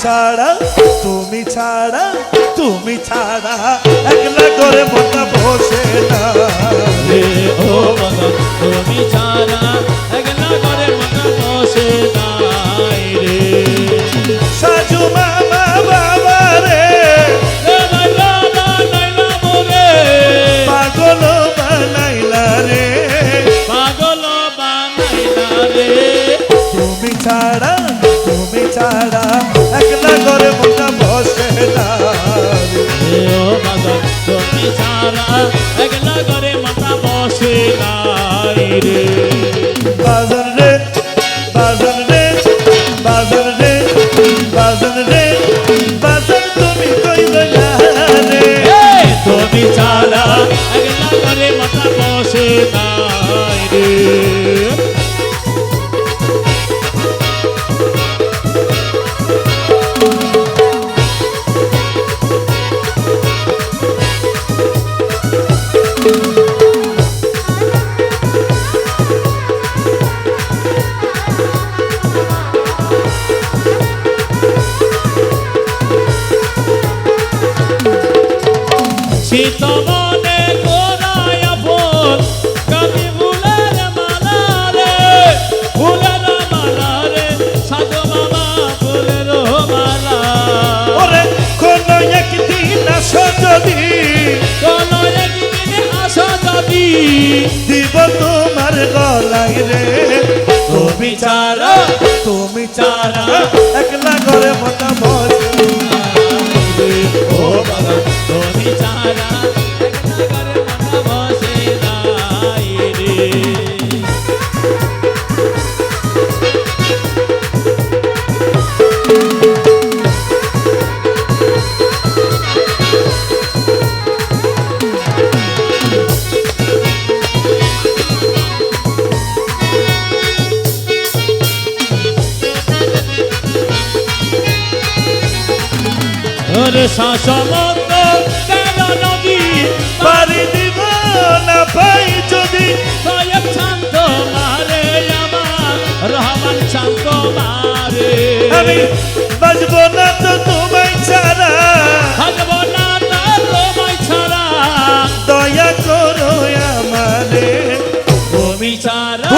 ছাড়া তুমি ছাড়া তুমি ছাড়া একলা করে মনটা বসে না রে ও বাবা তুমি ছাড়া একলা করে মনটা বসে নাই রে সাজু মামা বাবা রে নাইলা নাইলা মোরে পাগল বানাইলা রে পাগল বানাইলা রে তুমি ছাড়া একলা করে মনটা বসে না রে ও বাবা তুমি ছাড়া একলা করে মনটা বসে নাই রে বাজার রে বাজার রে বাজার রে বাজার রে বাজার তুমি কই গয়া রে তুমি ছাড়া একলা করে মনটা বসে নাই রে শীতমনে গোরায়া ফুল কামি ফুলের মালা রে ফুলের মালা রে সাধু মামা ফুলের মালা ওরে কোন একদিন আসো যদি কোন একদিন আসো যদি দিব তোমার গলায় রে তুমি ছাড়া তুমি ছাড়া একলা করে মনটা বসে ও বাবা তুমি ছাড়া একলা করে মনটা বসে নাই রে ওরে শাসমত তেরো নদী পারি দিব না পাই যদি সয়ব শান্ত মারে আমার রহমান শান্ত মারে আমি বাজবো না তো তোমায় ছাড়া ভাগব না তার তোমায় ছাড়া দয়া করো আমারে তুমি ছাড়া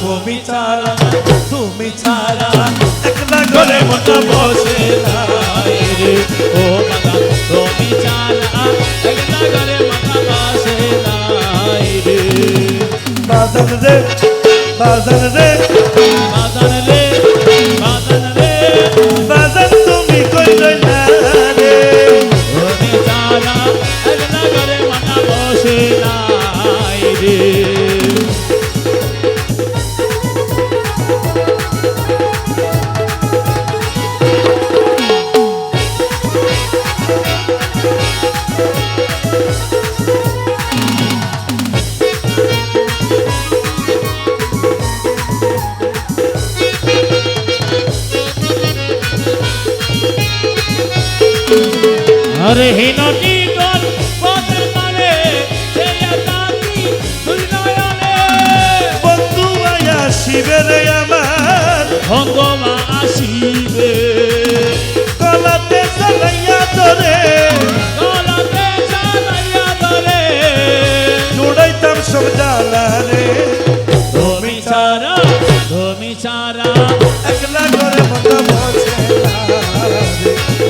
তুমি ছাড়া তুমি ছাড়া একলা করে মনটা বসে নাই রে ও বাবা তুমি ছাড়া একলা করে মাথা বসে নাই রে বাজার রে বাজার রে বাজার রে বাজার রে বাজার তুমি কই রইলা রে তুমি ছাড়া একলা করে মাথা বসে নাই রে আরে হিনটি তোর পথে মানে সে তাকি তুই নয়নে বন্ধু আয়া শিবে রে আমার ভঙ্গমা আসিবে কলাতে চালাইয়া ধরে গলাতে চালাইয়া ধরে জুড়াইতাম সব জ্বালা রে তুমি ছাড়া একলা করে মনটা বসে না রে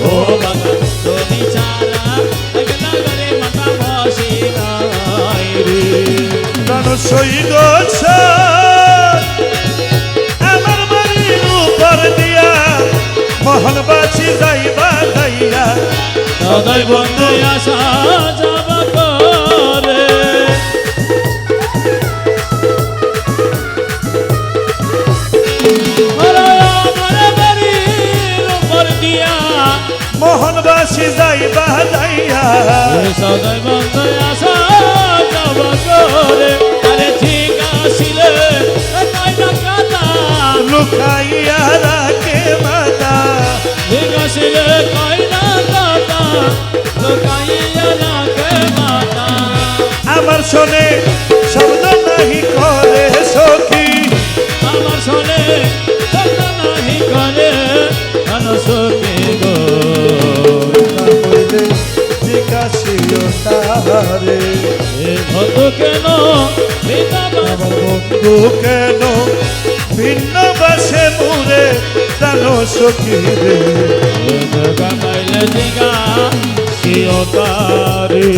ও বাবা তুমি ছাড়া একলা করে মাথা বসে নাই রে সই গোছ আমার বাড়ির উপর দিয়া মোহনবাসী যাইবা গাইয়া সদাই বন্ধু আশা যাব করে মোহনবাসী যাইবা গাইয়া সদাই বন্ধু আশা যাব করে আরে ঠিক আসিলে কয়না কথা লুকাইয়া রাখে মাতা ঠিক আসিলে কয়না কথা লুকাইয়া রাখে মাতা আমার শোনে শব্দ নাহি করে সখী আমার শোনে শব্দ নাহি করে সখী গো হইলে জিজ্ঞাসিও তাহারে এ বন্ধু কেন বিনা আমার বন্ধু কেন ভিন্ন বাসে মুরে জানো সখী রে গাইলে দিগা শিওতারে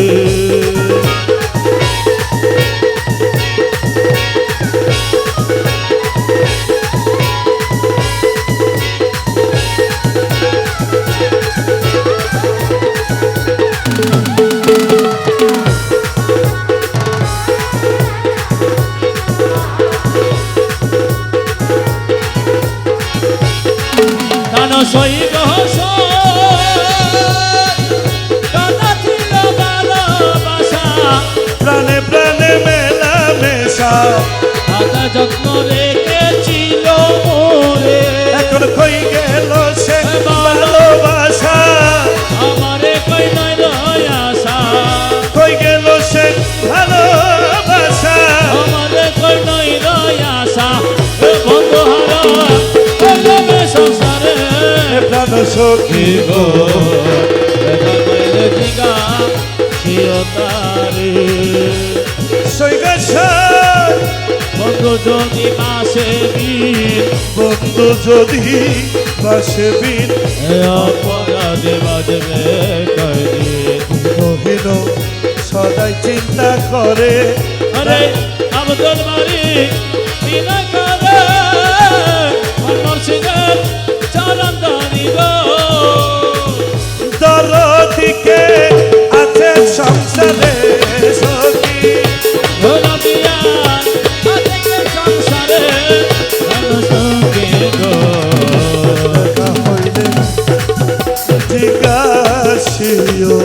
কানো সই রহস্য কানা ছিল ভালোবাসা প্রাণে প্রাণে মেলা মেশা হাতা যত্ন রেখেছিল মোরে এখন কই গেল সে ভালোবাসা আমারে কই নয় আশা কই গেল সে ভালোবাসা আমারে কই নয় আশা এ বন্ধু হারা কইলে সংসারে প্রাণ সখী গো গাইলে দিগা শিওতারে সৈগাছার বন্ধু যদি পাশে দিন বন্ধু যদি বাসে বিন অপরাধে বাজবে কয়দিন রহিল সদাই চিন্তা করে আরে আব্দুল মালিক বিনা কাদে মুর্শিদের চরণ দানি গো দরদিকে আছে সংসারে সখী গোলাপিয়া আজকে সংসারে সঙ্গে গো হইলে জিজ্ঞাসিও